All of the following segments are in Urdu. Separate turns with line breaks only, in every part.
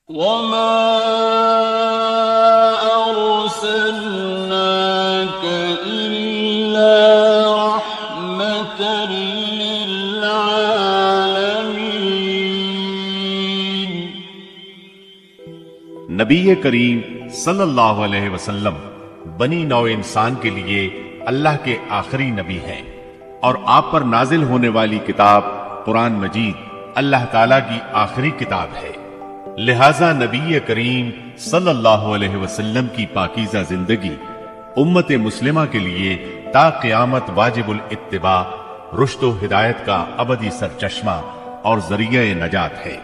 وما أرسلناك إلا رحمة للعالمين۔
نبی کریم صلی اللہ علیہ وسلم بنی نوع انسان کے لیے اللہ کے آخری نبی ہیں، اور آپ پر نازل ہونے والی کتاب قرآن مجید اللہ تعالیٰ کی آخری کتاب ہے، لہذا نبی کریم صلی اللہ علیہ وسلم کی پاکیزہ زندگی امت مسلمہ کے لیے تا قیامت واجب الاتباع، رشد و ہدایت کا ابدی سرچشمہ اور ذریعہ نجات ہے۔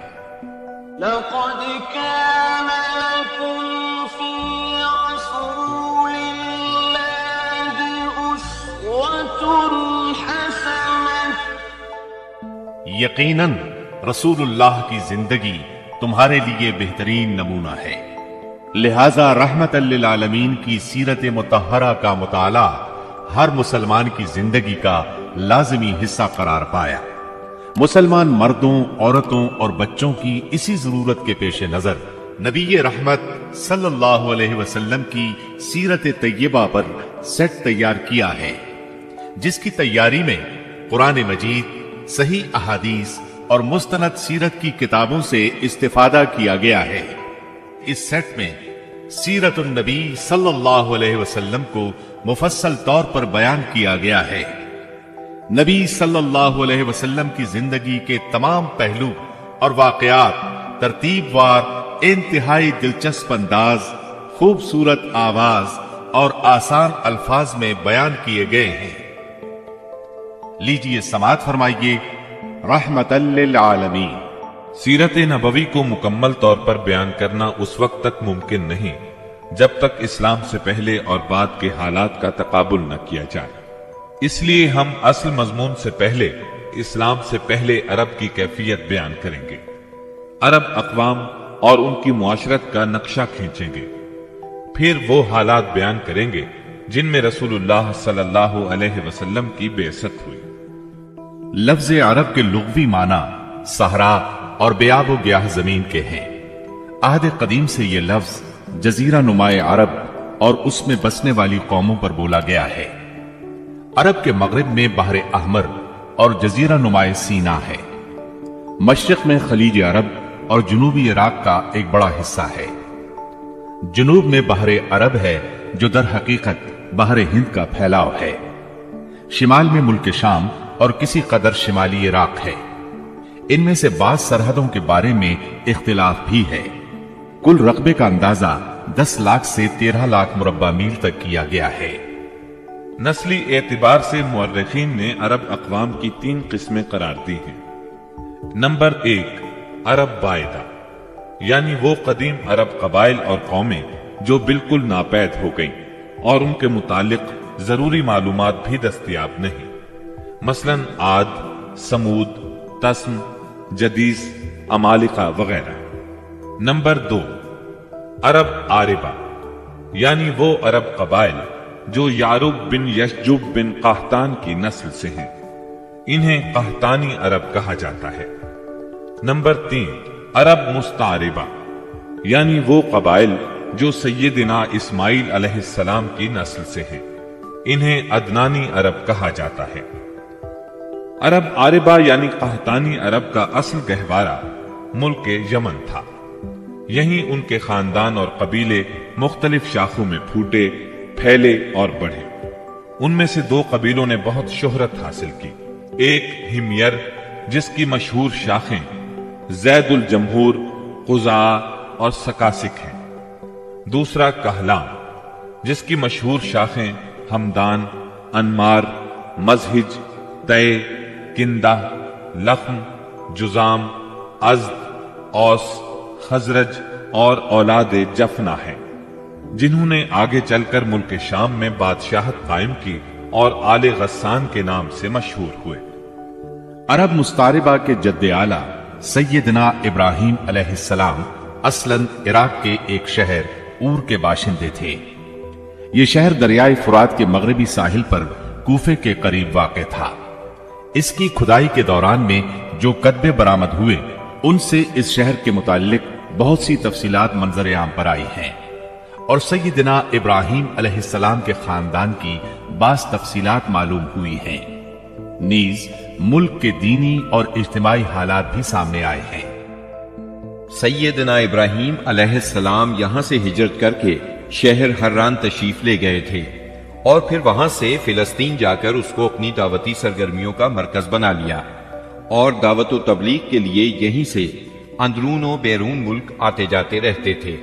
لقد كان لكم في رسول الله أسوة حسنة۔
یقیناً رسول اللہ کی زندگی تمہارے لیے بہترین نمونہ ہے، لہذا رحمت للعالمین کی سیرت مطہرہ کا مطالعہ ہر مسلمان کی زندگی کا لازمی حصہ قرار پایا۔ مسلمان مردوں، عورتوں اور بچوں کی اسی ضرورت کے پیش نظر نبی رحمت صلی اللہ علیہ وسلم کی سیرت طیبہ پر سیٹ تیار کیا ہے، جس کی تیاری میں قرآن مجید، صحیح احادیث اور مستند سیرت کی کتابوں سے استفادہ کیا گیا ہے۔ اس سیٹ میں سیرت النبی صلی اللہ علیہ وسلم کو مفصل طور پر بیان کیا گیا ہے۔ نبی صلی اللہ علیہ وسلم کی زندگی کے تمام پہلو اور واقعات ترتیب وار انتہائی دلچسپ انداز، خوبصورت آواز اور آسان الفاظ میں بیان کیے گئے ہیں۔ لیجئے سماعت فرمائیے رحمت للعالمین۔
سیرت نبوی کو مکمل طور پر بیان کرنا اس وقت تک ممکن نہیں جب تک اسلام سے پہلے اور بعد کے حالات کا تقابل نہ کیا جائے۔ اس لیے ہم اصل مضمون سے پہلے اسلام سے پہلے عرب کی کیفیت بیان کریں گے، عرب اقوام اور ان کی معاشرت کا نقشہ کھینچیں گے، پھر وہ حالات بیان کریں گے جن میں رسول اللہ صلی اللہ علیہ وسلم کی بعثت ہوئی۔
لفظ عرب کے لغوی معنی صحرا اور بیاب و گیاہ زمین کے ہیں۔ عہد قدیم سے یہ لفظ جزیرہ نمائے عرب اور اس میں بسنے والی قوموں پر بولا گیا ہے۔ عرب کے مغرب میں بحر احمر اور جزیرہ نمائے سینا ہے، مشرق میں خلیج عرب اور جنوبی عراق کا ایک بڑا حصہ ہے، جنوب میں بحر عرب ہے جو در حقیقت بحر ہند کا پھیلاؤ ہے، شمال میں ملک شام اور کسی قدر شمالی عراق ہے۔ ان میں سے بعض سرحدوں کے بارے میں اختلاف بھی ہے۔ کل رقبے کا اندازہ 10 لاکھ سے 13 لاکھ مربع میل تک کیا گیا ہے۔
نسلی اعتبار سے مورخین نے عرب اقوام کی 3 قسمیں قرار دی ہیں۔ نمبر 1، عرب بائدہ، یعنی وہ قدیم عرب قبائل اور قومیں جو بالکل ناپید ہو گئیں اور ان کے متعلق ضروری معلومات بھی دستیاب نہیں، مثلاً عاد، سمود، تسم، جدیس، عمالقہ وغیرہ۔ نمبر 2، عرب عاربہ، یعنی وہ عرب قبائل جو یعرب بن یشجب بن قحطان کی نسل سے ہیں، انہیں قحطانی عرب کہا جاتا ہے۔ نمبر 3، عرب مستعربہ، یعنی وہ قبائل جو سیدنا اسماعیل علیہ السلام کی نسل سے ہیں، انہیں عدنانی عرب کہا جاتا ہے۔ عرب عاربہ یعنی قحطانی عرب کا اصل گہوارہ ملک یمن تھا، یہیں ان کے خاندان اور قبیلے مختلف شاخوں میں پھوٹے، پھیلے اور بڑھے۔ ان میں سے 2 قبیلوں نے بہت شہرت حاصل کی، ایک ہمیر جس کی مشہور شاخیں زید الجمہور، قزاع اور سکاسک ہیں، دوسرا کہلان جس کی مشہور شاخیں ہمدان، انمار، مزہج، تے، کندہ، لخم، جزام، ازد، اوس، خزرج اور اولاد جفنہ ہیں، جنہوں نے آگے چل کر ملک شام میں بادشاہت قائم کی اور آل غسان کے نام سے مشہور ہوئے۔
عرب مستعربہ کے جد اعلیٰ سیدنا ابراہیم علیہ السلام اصلاً عراق کے ایک شہر اور کے باشندے تھے۔ یہ شہر دریائے فرات کے مغربی ساحل پر کوفے کے قریب واقع تھا۔ اس کی کھدائی کے دوران میں جو کتبے برآمد ہوئے ان سے اس شہر کے متعلق بہت سی تفصیلات منظر عام پر آئی ہیں اور سیدنا ابراہیم علیہ السلام کے خاندان کی بعض تفصیلات معلوم ہوئی ہیں۔ نیز ملک کے دینی اور اجتماعی حالات بھی سامنے آئے ہیں۔
سیدنا ابراہیم علیہ السلام یہاں سے ہجرت کر کے شہر حران تشریف لے گئے تھے اور پھر وہاں سے فلسطین جا کر اس کو اپنی دعوتی سرگرمیوں کا مرکز بنا لیا اور دعوت و تبلیغ کے لیے یہیں سے اندرون و بیرون ملک آتے جاتے رہتے تھے۔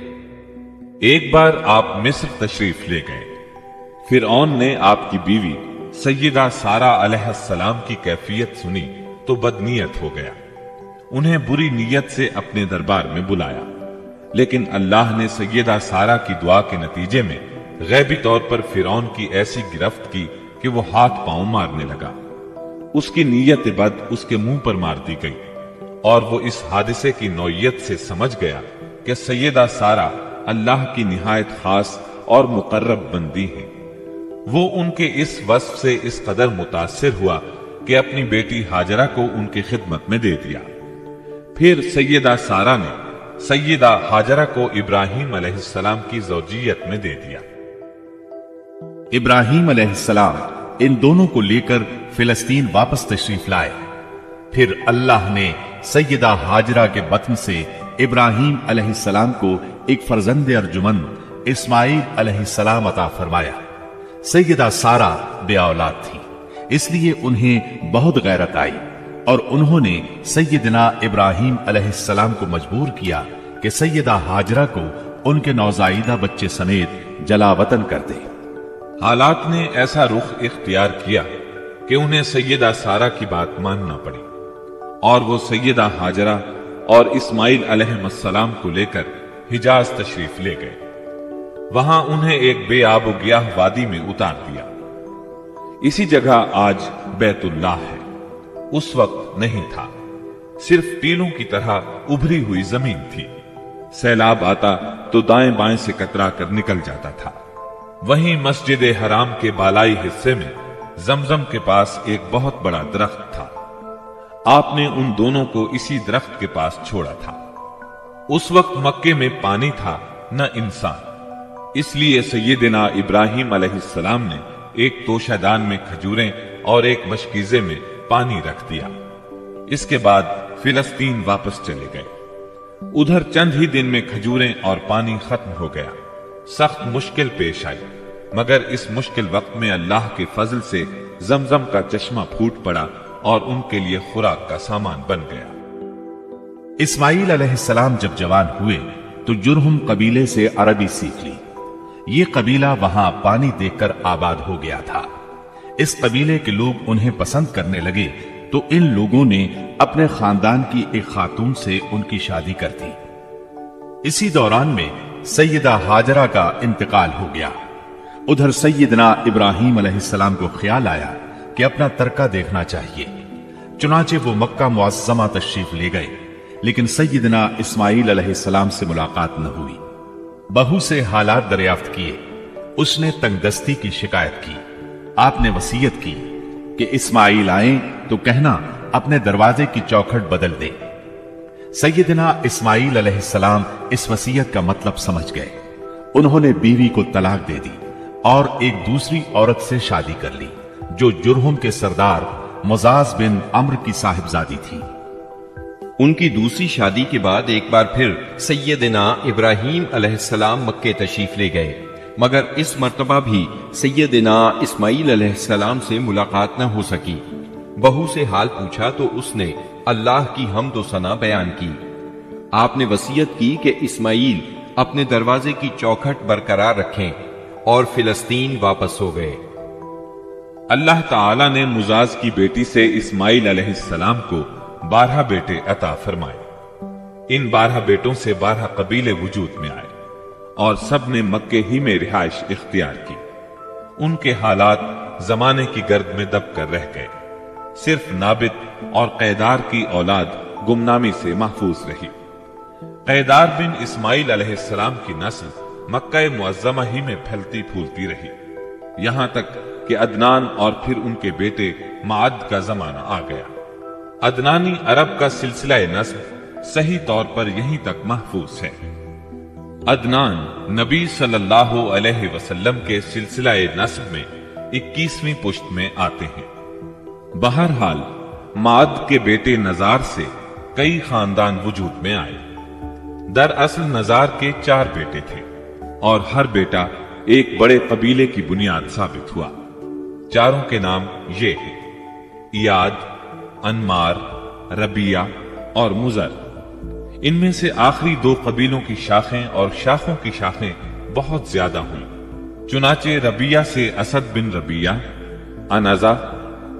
ایک بار آپ مصر تشریف لے گئے۔ فرعون نے آپ کی بیوی سیدہ سارہ علیہ السلام کی کیفیت سنی تو بدنیت ہو گیا، انہیں بری نیت سے اپنے دربار میں بلایا، لیکن اللہ نے سیدہ سارہ کی دعا کے نتیجے میں غیبی طور پر فرعون کی ایسی گرفت کی کہ وہ ہاتھ پاؤں مارنے لگا۔ اس کی نیت بد اس کے منہ پر مار دی گئی اور وہ اس حادثے کی نوعیت سے سمجھ گیا کہ سیدہ سارہ اللہ کی نہایت خاص اور مقرب بندی ہیں۔ وہ ان کے اس وصف سے اس قدر متاثر ہوا کہ اپنی بیٹی ہاجرہ کو ان کی خدمت میں دے دیا۔ پھر سیدہ سارہ نے سیدہ ہاجرہ کو ابراہیم علیہ السلام کی زوجیت میں دے دیا۔
ابراہیم علیہ السلام ان دونوں کو لے کر فلسطین واپس تشریف لائے۔ پھر اللہ نے سیدہ ہاجرہ کے بطن سے ابراہیم علیہ السلام کو ایک فرزند ارجمند اسماعیل علیہ السلام عطا فرمایا۔ سیدہ سارہ بے اولاد تھی، اس لیے انہیں بہت غیرت آئی اور انہوں نے سیدنا ابراہیم علیہ السلام کو مجبور کیا کہ سیدہ ہاجرہ کو ان کے نوزائیدہ بچے سمیت جلا وطن کر دے۔
حالات نے ایسا رخ اختیار کیا کہ انہیں سیدہ سارہ کی بات ماننا پڑی اور وہ سیدہ ہاجرہ اور اسماعیل علیہ السلام کو لے کر حجاز تشریف لے گئے۔ وہاں انہیں ایک بے آب و گیاہ وادی میں اتار دیا۔ اسی جگہ آج بیت اللہ ہے، اس وقت نہیں تھا، صرف ٹیلوں کی طرح ابھری ہوئی زمین تھی۔ سیلاب آتا تو دائیں بائیں سے کترا کر نکل جاتا تھا۔ وہیں مسجد حرام کے بالائی حصے میں زمزم کے پاس ایک بہت بڑا درخت تھا۔ آپ نے ان دونوں کو اسی درخت کے پاس چھوڑا تھا۔ اس وقت مکے میں پانی تھا نہ انسان، اس لیے سیدنا ابراہیم علیہ السلام نے ایک توشہ دان میں کھجوریں اور ایک مشکیزے میں پانی رکھ دیا۔ اس کے بعد فلسطین واپس چلے گئے۔ ادھر چند ہی دن میں کھجوریں اور پانی ختم ہو گیا۔ سخت مشکل پیش آئی، مگر اس مشکل وقت میں اللہ کے فضل سے زمزم کا چشمہ پھوٹ پڑا اور ان کے لیے خوراک کا سامان بن گیا۔
اسماعیل علیہ السلام جب جوان ہوئے تو جرہم قبیلے سے عربی سیکھ لی۔ یہ قبیلہ وہاں پانی دیکھ کر آباد ہو گیا تھا۔ اس قبیلے کے لوگ انہیں پسند کرنے لگے تو ان لوگوں نے اپنے خاندان کی ایک خاتون سے ان کی شادی کر دی۔ اسی دوران میں سیدہ ہاجرہ کا انتقال ہو گیا۔ ادھر سیدنا ابراہیم علیہ السلام کو خیال آیا کہ اپنا ترکہ دیکھنا چاہیے، چنانچہ وہ مکہ معظمہ تشریف لے گئے، لیکن سیدنا اسماعیل علیہ السلام سے ملاقات نہ ہوئی۔ بہو سے حالات دریافت کیے، اس نے تنگ دستی کی شکایت کی۔ آپ نے وصیت کی کہ اسماعیل آئیں تو کہنا اپنے دروازے کی چوکھٹ بدل دے۔ سیدنا اسماعیل علیہ السلام اس وصیت کا مطلب سمجھ گئے۔ انہوں نے بیوی کو طلاق دے دی اور ایک دوسری عورت سے شادی کر لی جو جرہم کے سردار مزاز بن عمرو کی صاحبزادی تھی۔
ان کی دوسری شادی کے بعد ایک بار پھر سیدنا ابراہیم علیہ السلام مکے تشریف لے گئے، مگر اس مرتبہ بھی سیدنا اسماعیل علیہ السلام سے ملاقات نہ ہو سکی۔ بہو سے حال پوچھا تو اس نے اللہ کی حمد و ثنا بیان کی۔ آپ نے وصیت کی کہ اسماعیل اپنے دروازے کی چوکھٹ برقرار رکھیں اور فلسطین واپس ہو گئے۔
اللہ تعالی نے مزاز کی بیٹی سے اسماعیل علیہ السلام کو 12 بیٹے عطا فرمائے۔ ان 12 بیٹوں سے 12 قبیلے وجود میں آئے اور سب نے مکے ہی میں رہائش اختیار کی۔ ان کے حالات زمانے کی گرد میں دب کر رہ گئے، صرف نابت اور قیدار کی اولاد گمنامی سے محفوظ رہی۔ قیدار بن اسماعیل علیہ السلام کی نسل مکہ معظمہ ہی میں پھیلتی پھولتی رہی، یہاں تک کہ عدنان اور پھر ان کے بیٹے معد کا زمانہ آ گیا۔ عدنانی عرب کا سلسلہ نسب صحیح طور پر یہیں تک محفوظ ہے۔ عدنان نبی صلی اللہ علیہ وسلم کے سلسلہ نسب میں 21ویں پشت میں آتے ہیں۔ بہرحال معد کے بیٹے نزار سے کئی خاندان وجود میں آئے۔ دراصل نزار کے 4 بیٹے تھے اور ہر بیٹا ایک بڑے قبیلے کی بنیاد ثابت ہوا۔ چاروں کے نام یہ ہیں: ایاد، انمار، ربیہ اور مزر۔ ان میں سے آخری 2 قبیلوں کی شاخیں اور شاخوں کی شاخیں بہت زیادہ ہوئیں۔ چنانچہ ربیہ سے اسد بن ربیہ، انزہ،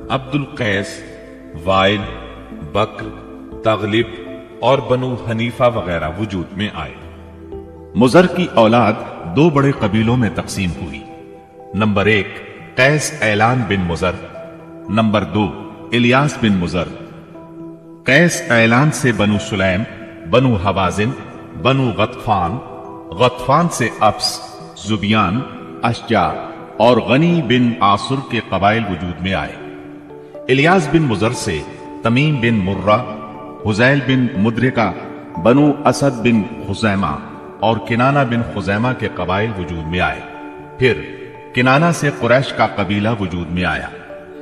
عبد القیس، وائل، بکر، تغلب اور بنو حنیفہ وغیرہ وجود میں آئے۔
مزر کی اولاد 2 بڑے قبیلوں میں تقسیم ہوئی۔ نمبر 1 قیس اعلان بن مزر، نمبر 2 الیاس بن مزر۔ قیس اعلان سے بنو سلیم، بنو حوازن، بنو غطفان، غطفان سے ابس، زبیان، اشجع اور غنی بن عاصر کے قبائل وجود میں آئے۔ الیاس بن مزر سے تمیم بن مرہ، حزیل بن مدرکہ، بنو اسد بن خزیمہ اور کنانہ بن خزیمہ کے قبائل وجود میں آئے۔ پھر کنانہ سے قریش کا قبیلہ وجود میں آیا۔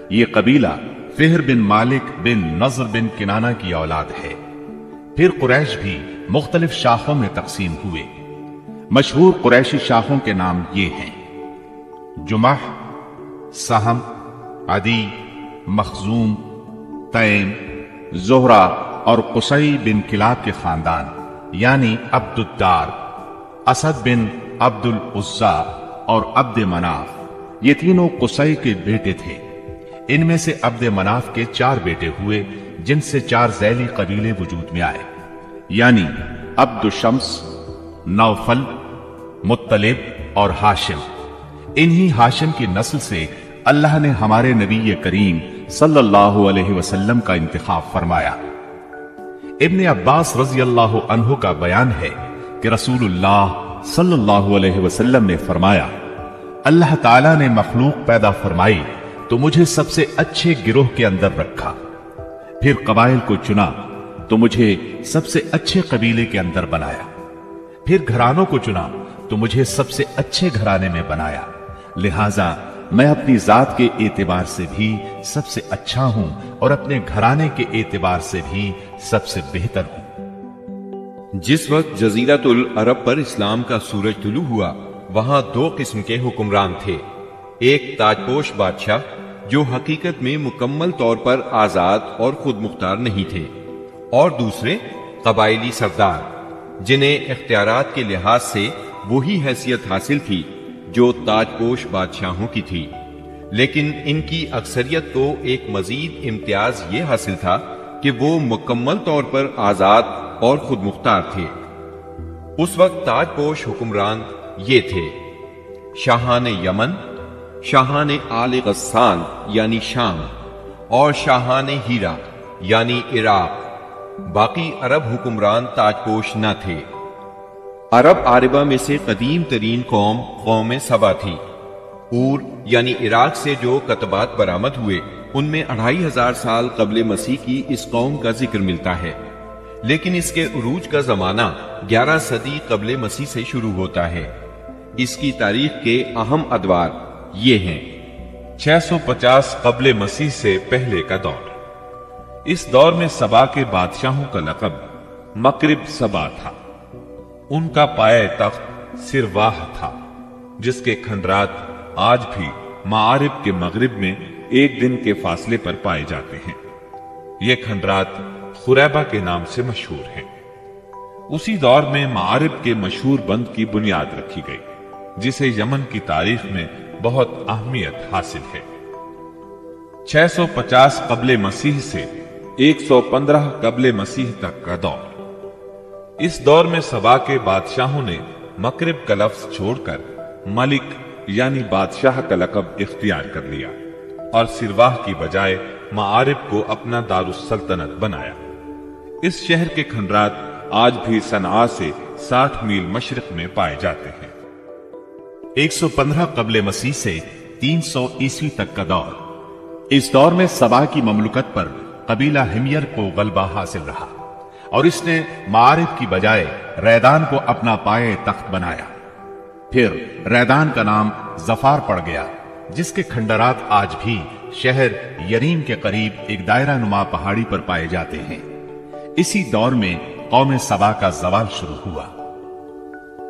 یہ قبیلہ فہر بن مالک بن نضر بن کنانہ کی اولاد ہے۔ پھر قریش بھی مختلف شاخوں میں تقسیم ہوئے۔ مشہور قریشی شاخوں کے نام یہ ہیں: جمح، سہم، عدی، مخزوم، تیم، زہرہ اور قصی بن کلاب کے خاندان یعنی عبد الدار، اسد بن عبد العزا اور عبد مناف۔ یہ تینوں قصی کے بیٹے تھے۔ ان میں سے عبد مناف کے 4 بیٹے ہوئے جن سے 4 ذیلی قبیلے وجود میں آئے، یعنی عبد شمس، نوفل، مطلب اور ہاشم۔ انہی ہاشم کی نسل سے اللہ نے ہمارے نبی کریم صلی اللہ علیہ وسلم کا انتخاب فرمایا۔ ابن عباس رضی اللہ عنہ کا بیان ہے کہ رسول اللہ صلی اللہ علیہ وسلم نے فرمایا، اللہ تعالیٰ نے مخلوق پیدا فرمائی تو مجھے سب سے اچھے گروہ کے اندر رکھا، پھر قبائل کو چنا تو مجھے سب سے اچھے قبیلے کے اندر بنایا، پھر گھرانوں کو چنا تو مجھے سب سے اچھے گھرانے میں بنایا، لہذا میں اپنی ذات کے اعتبار سے بھی سب سے اچھا ہوں اور اپنے گھرانے کے اعتبار سے بھی سب سے بہتر ہوں۔
جس وقت جزیرۃ العرب پر اسلام کا سورج طلوع ہوا، وہاں 2 قسم کے حکمران تھے۔ ایک تاجپوش بادشاہ جو حقیقت میں مکمل طور پر آزاد اور خود مختار نہیں تھے، اور دوسرے قبائلی سردار جنہیں اختیارات کے لحاظ سے وہی حیثیت حاصل تھی جو تاجپوش بادشاہوں کی تھی، لیکن ان کی اکثریت کو ایک مزید امتیاز یہ حاصل تھا کہ وہ مکمل طور پر آزاد اور خود مختار تھے۔ اس وقت تاجپوش حکمران یہ تھے: شاہان یمن، شاہان آل غسان یعنی شام، اور شاہان ہیرا یعنی عراق۔ باقی عرب حکمران تاجپوش نہ تھے۔ عرب عاربہ میں سے قدیم ترین قوم سبا تھی۔ اور یعنی عراق سے جو کتبات برآمد ہوئے ان میں 2500 سال قبل مسیح کی اس قوم کا ذکر ملتا ہے، لیکن اس کے عروج کا زمانہ 11 صدی قبل مسیح سے شروع ہوتا ہے۔ اس کی تاریخ کے اہم ادوار یہ ہیں:
650 قبل مسیح سے پہلے کا دور۔ اس دور میں سبا کے بادشاہوں کا لقب مکرب سبا تھا۔ ان کا پایہ تخت سرواہ تھا، جس کے کھنڈرات آج بھی معارب کے مغرب میں 1 دن کے فاصلے پر پائے جاتے ہیں۔ یہ کھنڈرات خریبہ کے نام سے مشہور ہیں۔ اسی دور میں معارب کے مشہور بند کی بنیاد رکھی گئی، جسے یمن کی تاریخ میں بہت اہمیت حاصل ہے۔ 650 قبل مسیح سے 115 قبل مسیح تک کا دور۔ اس دور میں سبا کے بادشاہوں نے مکرب کا لفظ چھوڑ کر ملک یعنی بادشاہ کا لقب اختیار کر لیا اور سرواہ کی بجائے معارب کو اپنا دارالسلطنت بنایا۔ اس شہر کے کھنڈرات آج بھی صنعاء سے 60 میل مشرق میں پائے جاتے ہیں۔
115 قبل مسیح سے 300 عیسوی تک کا دور۔ اس دور میں سبا کی مملکت پر قبیلہ ہمیر کو غلبہ حاصل رہا۔ اور اس نے معارف کی بجائے ریدان کو اپنا پائے تخت بنایا۔ پھر ریدان کا نام ظفار پڑ گیا، جس کے کھنڈرات آج بھی شہر یریم کے قریب ایک دائرہ نما پہاڑی پر پائے جاتے ہیں۔ اسی دور میں قوم سبا کا زوال شروع ہوا۔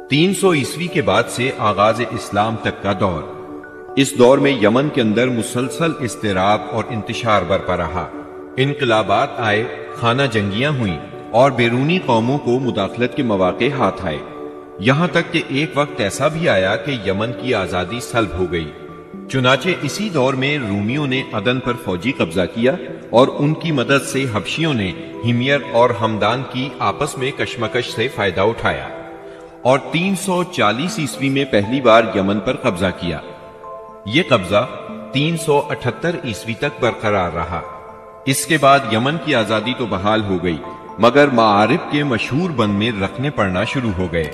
300 عیسوی کے بعد سے آغاز اسلام تک کا دور، اس دور میں یمن کے اندر مسلسل اضطراب اور انتشار برپا رہا۔ انقلابات آئے، خانہ جنگیاں ہوئیں اور بیرونی قوموں کو مداخلت کے مواقع ہاتھ آئے، یہاں تک کہ ایک وقت ایسا بھی آیا کہ یمن کی آزادی سلب ہو گئی۔ چنانچہ اسی دور میں رومیوں نے عدن پر فوجی قبضہ کیا اور ان کی مدد سے حبشیوں نے ہمیر اور ہمدان کی آپس میں کشمکش سے فائدہ اٹھایا اور 340 عیسوی میں پہلی بار یمن پر قبضہ کیا۔ یہ قبضہ 378 عیسوی تک برقرار رہا۔ اس کے بعد یمن کی آزادی تو بحال ہو گئی، مگر معارف کے مشہور بند میں رکھنے پڑنا شروع ہو گئے،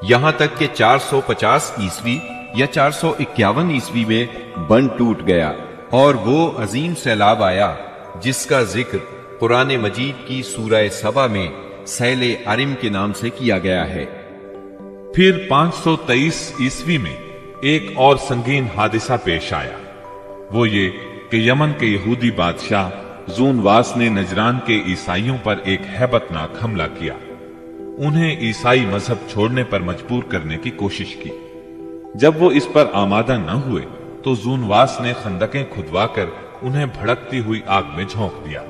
یہاں تک کہ 450 عیسوی یا 451 عیسوی میں بند ٹوٹ گیا اور وہ عظیم سیلاب آیا جس کا ذکر قرآن مجید کی سورہ سبا میں سیل عرم کے نام سے کیا گیا ہے۔
پھر 523 عیسوی میں ایک اور سنگین حادثہ پیش آیا، وہ یہ کہ یمن کے یہودی بادشاہ زونواس نے نجران کے عیسائیوں پر ایک ہیبت ناک حملہ کیا، انہیں عیسائی مذہب چھوڑنے پر مجبور کرنے کی کوشش کی۔ جب وہ اس پر آمادہ نہ ہوئے تو زونواس نے خندقیں کھدوا کر انہیں بھڑکتی ہوئی آگ میں جھونک دیا۔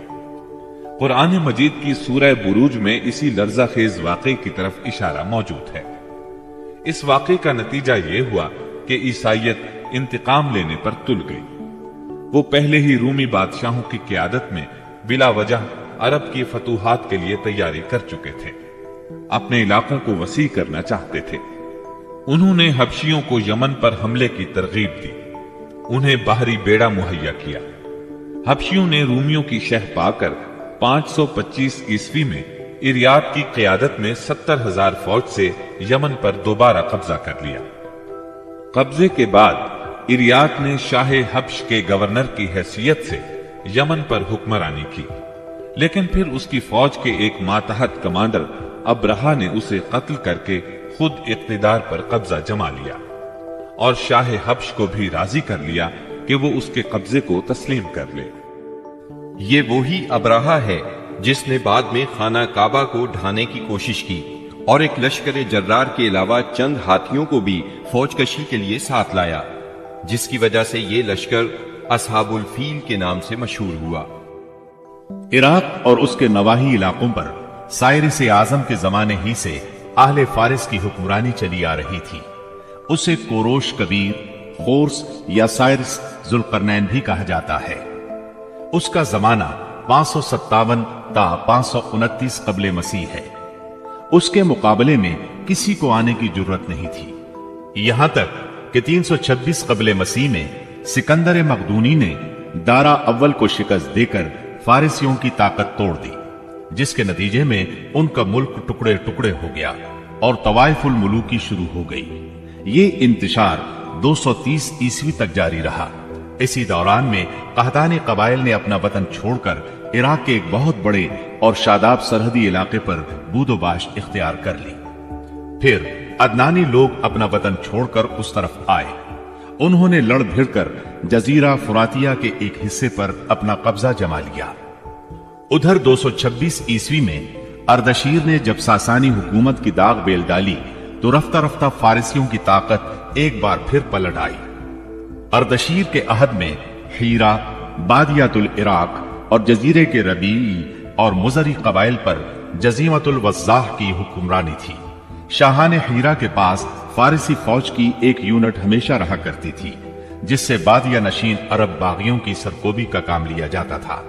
قرآن مجید کی سورہ بروج میں اسی لرزہ خیز واقعے کی طرف اشارہ موجود ہے۔ اس واقعے کا نتیجہ یہ ہوا کہ عیسائیت انتقام لینے پر تل گئی۔ وہ پہلے ہی رومی بادشاہوں کی قیادت میں بلا وجہ عرب کی فتوحات کے لیے تیاری کر چکے تھے، اپنے علاقوں کو وسیع کرنا چاہتے تھے۔ انہوں نے حبشیوں کو یمن پر حملے کی ترغیب دی، انہیں باہری بیڑا مہیا کیا۔ حبشیوں نے رومیوں کی شہ پا کر 525 عیسوی میں اریات کی قیادت میں 70,000 فوج سے یمن پر دوبارہ قبضہ کر لیا۔ قبضے کے بعد اریات نے شاہ حبش کے گورنر کی حیثیت سے یمن پر حکمرانی کی، لیکن پھر اس کی فوج کے ایک ماتحت کمانڈر ابرہا نے اسے قتل کر کے خود اقتدار پر قبضہ جما لیا اور شاہ حبش کو بھی راضی کر لیا کہ وہ اس کے قبضے کو تسلیم کر لے۔
یہ وہی ابرہا ہے جس نے بعد میں خانہ کعبہ کو ڈھانے کی کوشش کی اور ایک لشکر جرار کے علاوہ چند ہاتھیوں کو بھی فوج کشی کے لیے ساتھ لایا، جس کی وجہ سے یہ لشکر اصحاب الفیل کے نام سے مشہور ہوا۔
عراق اور اس کے نواحی علاقوں پر سائرس اعظم کے زمانے ہی سے اہل فارس کی حکمرانی چلی آ رہی تھی۔ اسے کوروش کبیر، خورس یا سائرس ذوالقرنین بھی کہا جاتا ہے۔ اس کا زمانہ 557 تا 529 قبل مسیح ہے۔ اس کے مقابلے میں کسی کو آنے کی جرت نہیں تھی، یہاں تک کہ 326 قبل مسیح میں سکندر مقدونی نے دارا اول کو شکست دے کر فارسیوں کی طاقت توڑ دی، جس کے نتیجے میں ان کا ملک ٹکڑے ٹکڑے ہو گیا اور طوائف الملوکی شروع ہو گئی۔ یہ انتشار 230 عیسوی تک جاری رہا۔ اسی دوران میں قحطانی قبائل نے اپنا وطن چھوڑ کر عراق کے ایک بہت بڑے اور شاداب سرحدی علاقے پر بود و باش اختیار کر لی۔ پھر عدنانی لوگ اپنا وطن چھوڑ کر اس طرف آئے، انہوں نے لڑ بھڑ کر جزیرہ فراتیہ کے ایک حصے پر اپنا قبضہ جما لیا۔ ادھر 226 عیسوی میں اردشیر نے جب ساسانی حکومت کی داغ بیل ڈالی تو رفتہ رفتہ فارسیوں کی طاقت ایک بار پھر پلٹ آئی۔ اردشیر کے عہد میں حیرہ، بادیات العراق اور جزیرے کے ربیعی اور مزری قبائل پر جزیمت الوضاح کی حکمرانی تھی۔ شاہان حیرہ کے پاس فارسی فوج کی ایک یونٹ ہمیشہ رہا کرتی تھی، جس سے بادیہ نشین عرب باغیوں کی سرکوبی کا کام لیا جاتا تھا۔